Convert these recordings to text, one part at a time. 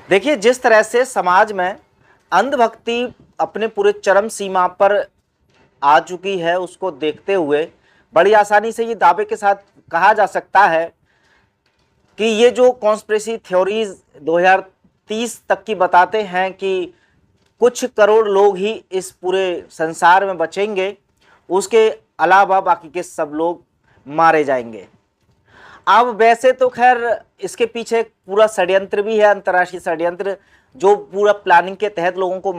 देखिए, जिस तरह से समाज में अंधभक्ति अपने पूरे चरम सीमा पर आ चुकी है, उसको देखते हुए बड़ी आसानी से ये दावे के साथ कहा जा सकता है कि ये जो कॉन्स्पिरेसी थ्योरीज 2030 तक की बताते हैं कि कुछ करोड़ लोग ही इस पूरे संसार में बचेंगे, उसके अलावा बाकी के सब लोग मारे जाएंगे। अब वैसे तो खैर इसके पीछे एक पूरा षड्यंत्र भी है, अंतर्राष्ट्रीय षड्यंत्र, जो पूरा प्लानिंग के तहत लोगों को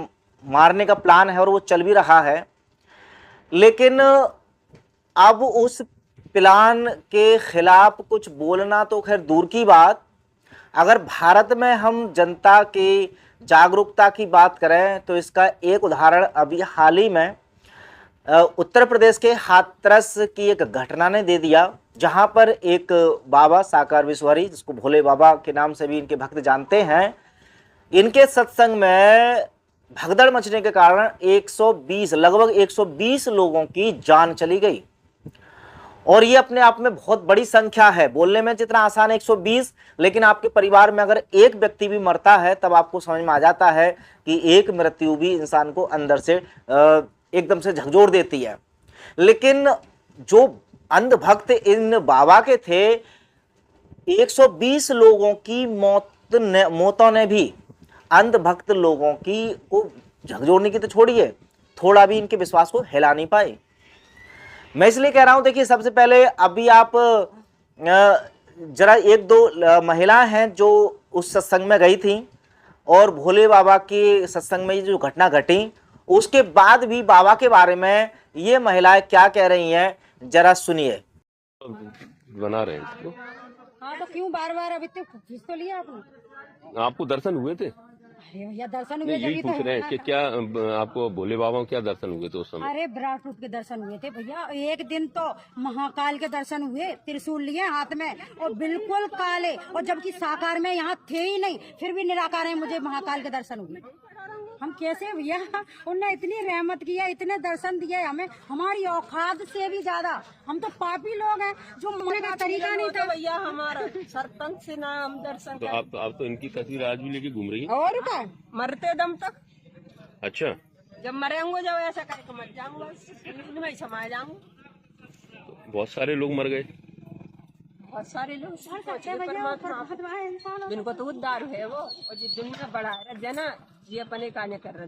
मारने का प्लान है और वो चल भी रहा है। लेकिन अब उस प्लान के खिलाफ कुछ बोलना तो खैर दूर की बात, अगर भारत में हम जनता की जागरूकता की बात करें तो इसका एक उदाहरण अभी हाल ही में उत्तर प्रदेश के हाथरस की एक घटना ने दे दिया, जहां पर एक बाबा साकार विश्वहरी, जिसको भोले बाबा के नाम से भी इनके भक्त जानते हैं, इनके सत्संग में भगदड़ मचने के कारण 120 लगभग 120 लोगों की जान चली गई। और ये अपने आप में बहुत बड़ी संख्या है, बोलने में जितना आसान है 120, लेकिन आपके परिवार में अगर एक व्यक्ति भी मरता है तब आपको समझ में आ जाता है कि एक मृत्यु भी इंसान को अंदर से एकदम से झकझोर देती है। लेकिन जो अंधभक्त इन बाबा के थे, 120 लोगों की मौतों ने भी अंधभक्त लोगों की को झकझोरने की तो छोड़िए, थोड़ा भी इनके विश्वास को हिला नहीं पाए। मैं इसलिए कह रहा हूं, देखिए सबसे पहले अभी आप जरा एक दो महिलाएं हैं जो उस सत्संग में गई थी और भोले बाबा के सत्संग में जो घटना घटी, उसके बाद भी बाबा के बारे में ये महिलाएं क्या कह रही हैं, जरा सुनिए। बना रहे हैं इसको। हाँ तो क्यों बार बार अभी तक खींच तो लिया आपने? आपको दर्शन हुए थे? अरे भैया दर्शन हुए नहीं, यही जब तो पूछ रहे हैं होना कि था। क्या आपको भोले बाबा को क्या दर्शन हुए थे उस समय? अरे विराट रूप के दर्शन हुए थे भैया। एक दिन तो महाकाल के दर्शन हुए, त्रिशूल लिए हाथ में और बिल्कुल काले, और जबकि साकार में यहाँ थे ही नहीं, फिर भी निराकार है, मुझे महाकाल के दर्शन हुए। हम कैसे भैया, उनने इतनी रहमत किया, इतने दर्शन दिए हमें, हमारी औकात से भी ज्यादा। हम तो पापी लोग हैं, जो मरने का तरीका नहीं था भैया। हमारा सरपंच से ना हम दर्शन तो आप तो इनकी तस्वीर आज भी लेके घूम रही हैं। और क्या, मरते दम तक। अच्छा, जब मरेंगे, जब ऐसा करके मर जाऊंगा, जमीन में समा जाऊंगा। तो बहुत सारे लोग मर गए। बहुत सारे लोग परमात्मा जिनको तो उद्धार है वो, और जो दुनिया बढ़ा रहा जना ये अपने काने कर रहे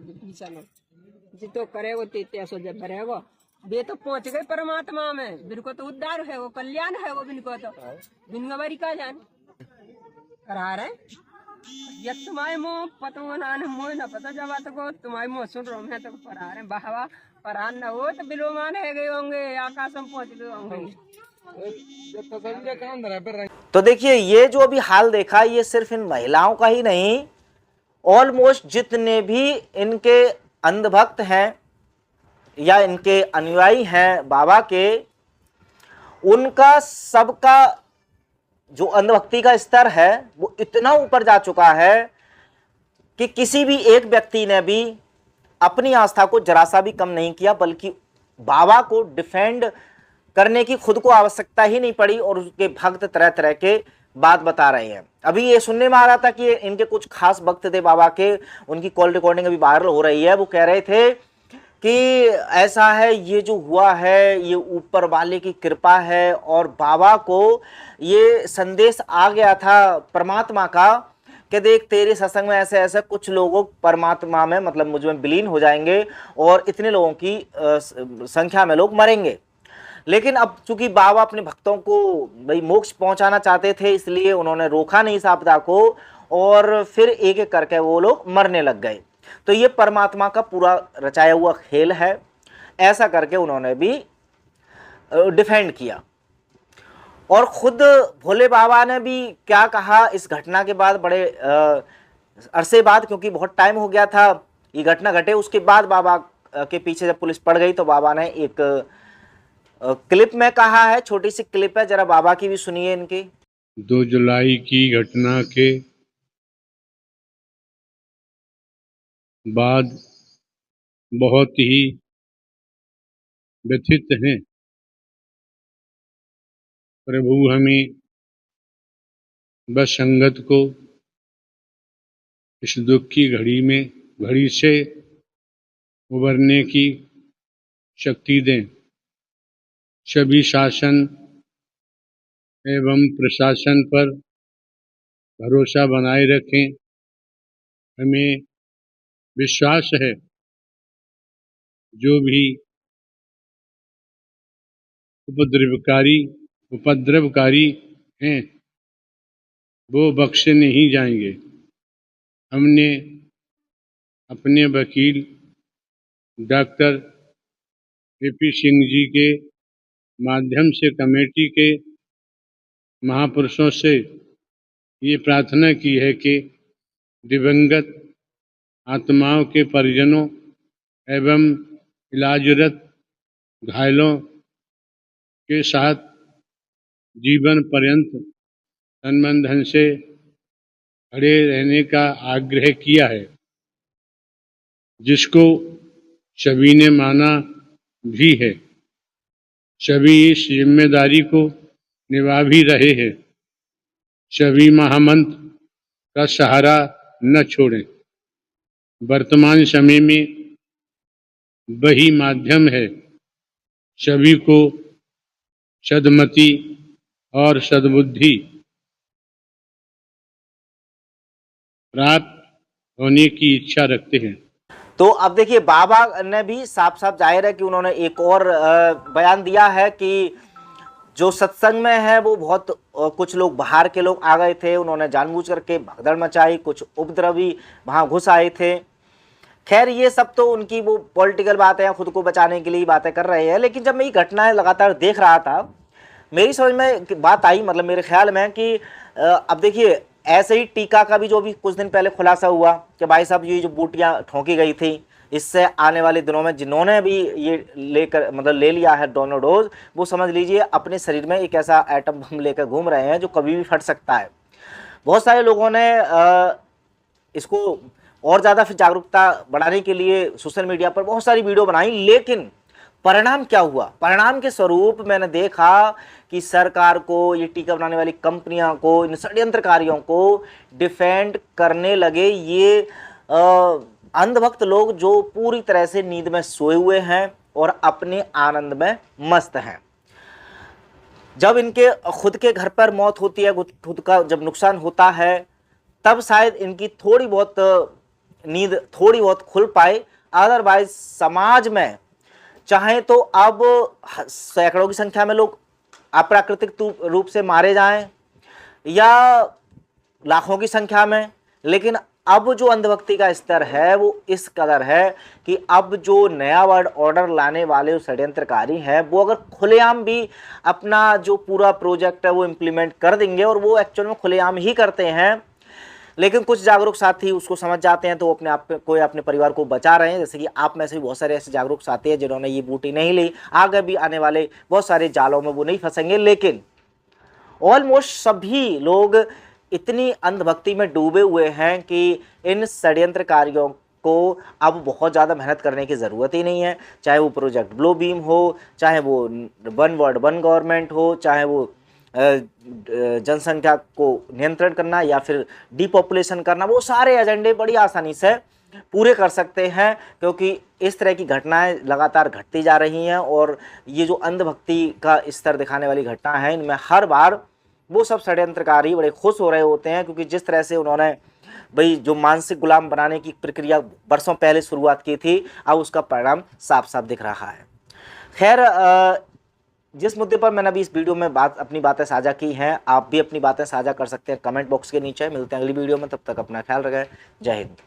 जी तो करे वो तेते सो जब भरे वो वे तो पहुंच गए परमात्मा में। बिनको तो उद्धार है वो, कल्याण है वो। बिनको तो बिन बारी का जान करा रहे ये तुम्हारे मुँह पतो ना मोह न पता जब को तुम्हारे मुँह सुन रहा मैं तो पढ़ा रहे बहावा परान न हो तो बिलोमान है गए होंगे, आकाश में पहुंच गए होंगे। तो देखिए, ये जो अभी हाल देखा, ये सिर्फ इन महिलाओं का ही नहीं, ऑलमोस्ट जितने भी इनके अंधभक्त हैं या इनके अनुयायी हैं बाबा के, उनका सबका जो अंधभक्ति का स्तर है वो इतना ऊपर जा चुका है कि किसी भी एक व्यक्ति ने भी अपनी आस्था को जरा सा भी कम नहीं किया, बल्कि बाबा को डिफेंड करने की खुद को आवश्यकता ही नहीं पड़ी और उसके भक्त तरह तरह के बात बता रहे हैं। अभी ये सुनने में आ रहा था कि इनके कुछ खास भक्त थे बाबा के, उनकी कॉल रिकॉर्डिंग अभी वायरल हो रही है। वो कह रहे थे कि ऐसा है, ये जो हुआ है ये ऊपर वाले की कृपा है, और बाबा को ये संदेश आ गया था परमात्मा का कि देख तेरे सत्संग में ऐसे ऐसे कुछ लोगों परमात्मा में मतलब मुझ में विलीन हो जाएंगे और इतने लोगों की संख्या में लोग मरेंगे। लेकिन अब चूंकि बाबा अपने भक्तों को भाई मोक्ष पहुंचाना चाहते थे, इसलिए उन्होंने रोका नहीं इस आपदा को, और फिर एक एक करके वो लोग मरने लग गए। तो ये परमात्मा का पूरा रचाया हुआ खेल है, ऐसा करके उन्होंने भी डिफेंड किया। और खुद भोले बाबा ने भी क्या कहा इस घटना के बाद, बड़े अरसे बाद, क्योंकि बहुत टाइम हो गया था ये घटना घटे, उसके बाद बाबा के पीछे जब पुलिस पड़ गई तो बाबा ने एक क्लिप में कहा है, छोटी सी क्लिप है, जरा बाबा की भी सुनिए इनकी। 2 जुलाई की घटना के बाद बहुत ही व्यथित हैं। प्रभु हमें बस संगत को इस दुख की घड़ी से उबरने की शक्ति दें। सभी शासन एवं प्रशासन पर भरोसा बनाए रखें। हमें विश्वास है जो भी उपद्रवकारी हैं वो बख्शे नहीं जाएंगे। हमने अपने वकील डॉक्टर AP सिंह जी के माध्यम से कमेटी के महापुरुषों से ये प्रार्थना की है कि दिवंगत आत्माओं के परिजनों एवं इलाजरत घायलों के साथ जीवन पर्यंत तन धन से खड़े रहने का आग्रह किया है, जिसको सभी ने माना भी है। सभी इस जिम्मेदारी को निभा भी रहे हैं। सभी महामंत्र का सहारा न छोड़ें। वर्तमान समय में वही माध्यम है सभी को सद्मति और सद्बुद्धि प्राप्त होने की इच्छा रखते हैं। तो अब देखिए बाबा ने भी साफ साफ जाहिर है कि उन्होंने एक और बयान दिया है कि जो सत्संग में है वो बहुत कुछ लोग बाहर के लोग आ गए थे, उन्होंने जानबूझ करके भगदड़ मचाई, कुछ उपद्रवी वहां घुस आए थे। खैर ये सब तो उनकी वो पॉलिटिकल बातें हैं, खुद को बचाने के लिए बातें कर रहे हैं। लेकिन जब मैं ये घटनाएं लगातार देख रहा था मेरी समझ में बात आई, मतलब मेरे ख्याल में कि अब देखिए ऐसे ही टीका का भी जो भी कुछ दिन पहले खुलासा हुआ कि भाई साहब ये जो बूटियां ठोंकी गई थी, इससे आने वाले दिनों में जिन्होंने भी ये लेकर मतलब ले लिया है दोनों डोज, वो समझ लीजिए अपने शरीर में एक ऐसा एटम बम लेकर घूम रहे हैं जो कभी भी फट सकता है। बहुत सारे लोगों ने इसको और ज़्यादा फिर जागरूकता बढ़ाने के लिए सोशल मीडिया पर बहुत सारी वीडियो बनाई, लेकिन परिणाम क्या हुआ? परिणाम के स्वरूप मैंने देखा कि सरकार को, ये टीका बनाने वाली कंपनियां को, इन षड्यंत्रकारियों को डिफेंड करने लगे ये अंधभक्त लोग जो पूरी तरह से नींद में सोए हुए हैं और अपने आनंद में मस्त हैं। जब इनके खुद के घर पर मौत होती है, खुद का जब नुकसान होता है, तब शायद इनकी थोड़ी बहुत नींद थोड़ी बहुत खुल पाए। अदरवाइज समाज में चाहे तो अब सैकड़ों की संख्या में लोग अप्राकृतिक रूप से मारे जाएं या लाखों की संख्या में, लेकिन अब जो अंधभक्ति का स्तर है वो इस कदर है कि अब जो नया वर्ल्ड ऑर्डर लाने वाले षड्यंत्रकारी हैं वो अगर खुलेआम भी अपना जो पूरा प्रोजेक्ट है वो इम्प्लीमेंट कर देंगे, और वो एक्चुअल में खुलेआम ही करते हैं, लेकिन कुछ जागरूक साथी उसको समझ जाते हैं तो अपने आप कोई अपने परिवार को बचा रहे हैं। जैसे कि आप में से भी बहुत सारे ऐसे जागरूक साथी हैं जिन्होंने ये बूटी नहीं ली, आगे भी आने वाले बहुत सारे जालों में वो नहीं फंसेंगे। लेकिन ऑलमोस्ट सभी लोग इतनी अंधभक्ति में डूबे हुए हैं कि इन षड्यंत्रकारियों को अब बहुत ज़्यादा मेहनत करने की ज़रूरत ही नहीं है। चाहे वो प्रोजेक्ट ब्लू बीम हो, चाहे वो वन वर्ल्ड वन गवर्नमेंट हो, चाहे वो जनसंख्या को नियंत्रण करना या फिर डिपॉपुलेशन करना, वो सारे एजेंडे बड़ी आसानी से पूरे कर सकते हैं, क्योंकि इस तरह की घटनाएं लगातार घटती जा रही हैं। और ये जो अंधभक्ति का स्तर दिखाने वाली घटना है, इनमें हर बार वो सब षड्यंत्रकारी बड़े खुश हो रहे होते हैं, क्योंकि जिस तरह से उन्होंने भाई जो मानसिक गुलाम बनाने की प्रक्रिया बरसों पहले शुरुआत की थी, अब उसका परिणाम साफ साफ दिख रहा है। खैर जिस मुद्दे पर मैंने अभी इस वीडियो में अपनी बातें साझा की हैं, आप भी अपनी बातें साझा कर सकते हैं कमेंट बॉक्स के नीचे। मिलते हैं अगली वीडियो में, तब तक अपना ख्याल रखें। जय हिंद।